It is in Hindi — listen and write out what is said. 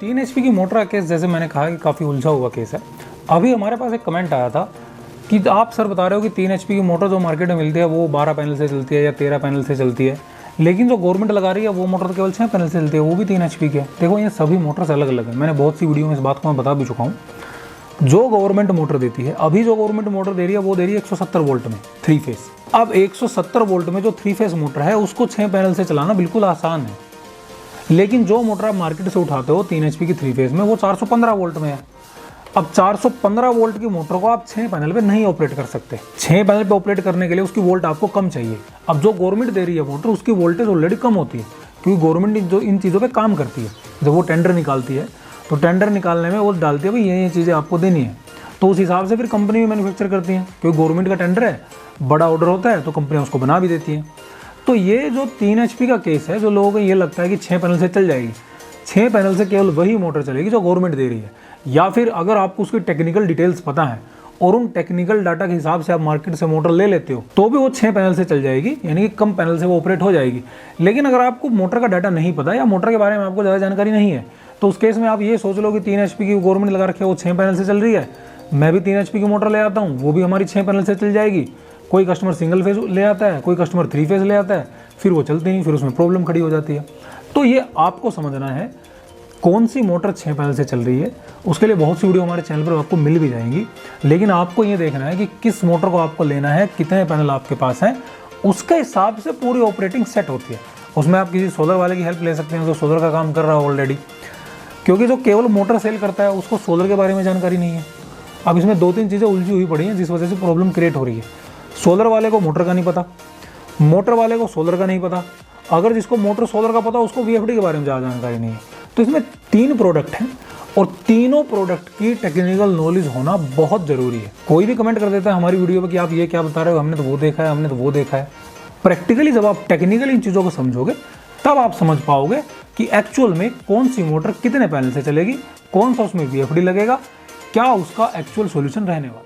3 HP की मोटर का केस जैसे मैंने कहा कि काफ़ी उलझा हुआ केस है। अभी हमारे पास एक कमेंट आया था कि आप सर बता रहे हो कि 3 HP की मोटर जो मार्केट में मिलती है वो 12 पैनल से चलती है या 13 पैनल से चलती है, लेकिन जो गवर्नमेंट लगा रही है वो मोटर केवल 6 पैनल से चलती है, वो भी 3 HP की है। देखो ये सभी मोटर्स अलग अलग है, मैंने बहुत सी वीडियो में इस बात को मैं बता भी चुका हूँ। जो गवर्नमेंट मोटर देती है, अभी जो गवर्नमेंट मोटर दे रही है वो दे रही है 170 वोल्ट में 3 फेस। अब 170 वोल्ट में जो 3 फेस मोटर है उसको 6 पैनल से चलाना बिल्कुल आसान है, लेकिन जो मोटर आप मार्केट से उठाते हो 3 HP की 3 फेस में वो 415 वोल्ट में है। अब 415 वोल्ट की मोटर को आप 6 पैनल पे नहीं ऑपरेट कर सकते। 6 पैनल पे ऑपरेट करने के लिए उसकी वोल्ट आपको कम चाहिए। अब जो गवर्नमेंट दे रही है मोटर उसकी वोल्टेज ऑलरेडी कम होती है, क्योंकि गवर्नमेंट जो इन चीज़ों पे काम करती है, जब वो टेंडर निकालती है तो टेंडर निकालने में वो डालती है भाई ये चीज़ें आपको देनी है, तो उस हिसाब से फिर कंपनी भी मैन्युफैक्चर करती है, क्योंकि गवर्नमेंट का टेंडर है, बड़ा ऑर्डर होता है तो कंपनियाँ उसको बना भी देती हैं। तो ये जो 3 HP का केस है, जो लोगों को ये लगता है कि 6 पैनल से चल जाएगी, 6 पैनल से केवल वही मोटर चलेगी जो गवर्नमेंट दे रही है, या फिर अगर आपको उसकी टेक्निकल डिटेल्स पता है और उन टेक्निकल डाटा के हिसाब से आप मार्केट से मोटर ले लेते हो तो भी वो 6 पैनल से चल जाएगी, यानी कि कम पैनल से वो ऑपरेट हो जाएगी। लेकिन अगर आपको मोटर का डाटा नहीं पता या मोटर के बारे में आपको ज़्यादा जानकारी नहीं है तो उस केस में आप ये सोच लो कि 3 HP की गवर्नमेंट लगा रखी है वो 6 पैनल से चल रही है, मैं भी 3 HP की मोटर ले आता हूँ वो भी हमारी 6 पैनल से चल जाएगी। कोई कस्टमर सिंगल फेज ले आता है, कोई कस्टमर 3 फेज ले आता है, फिर वो चलती नहीं, फिर उसमें प्रॉब्लम खड़ी हो जाती है। तो ये आपको समझना है कौन सी मोटर 6 पैनल से चल रही है। उसके लिए बहुत सी वीडियो हमारे चैनल पर आपको मिल भी जाएंगी, लेकिन आपको ये देखना है कि किस मोटर को आपको लेना है, कितने पैनल आपके पास हैं, उसके हिसाब से पूरी ऑपरेटिंग सेट होती है। उसमें आप किसी सोलर वाले की हेल्प ले सकते हैं जो सोलर का काम कर रहा है ऑलरेडी, क्योंकि जो केवल मोटर सेल करता है उसको सोलर के बारे में जानकारी नहीं है। अब इसमें 2-3 चीज़ें उलझी हुई पड़ी हैं जिस वजह से प्रॉब्लम क्रिएट हो रही है। सोलर वाले को मोटर का नहीं पता, मोटर वाले को सोलर का नहीं पता, अगर जिसको मोटर सोलर का पता उसको VFD के बारे में ज़्यादा जानकारी नहीं है। तो इसमें 3 प्रोडक्ट हैं और तीनों प्रोडक्ट की टेक्निकल नॉलेज होना बहुत ज़रूरी है। कोई भी कमेंट कर देता है हमारी वीडियो पर कि आप ये क्या बता रहे हो, हमने तो वो देखा है, हमने तो वो देखा है। प्रैक्टिकली जब आप टेक्निकली इन चीज़ों को समझोगे तब आप समझ पाओगे कि एक्चुअल में कौन सी मोटर कितने पैनल से चलेगी, कौन सा उसमें VFD लगेगा, क्या उसका एक्चुअल सॉल्यूशन रहने वाला।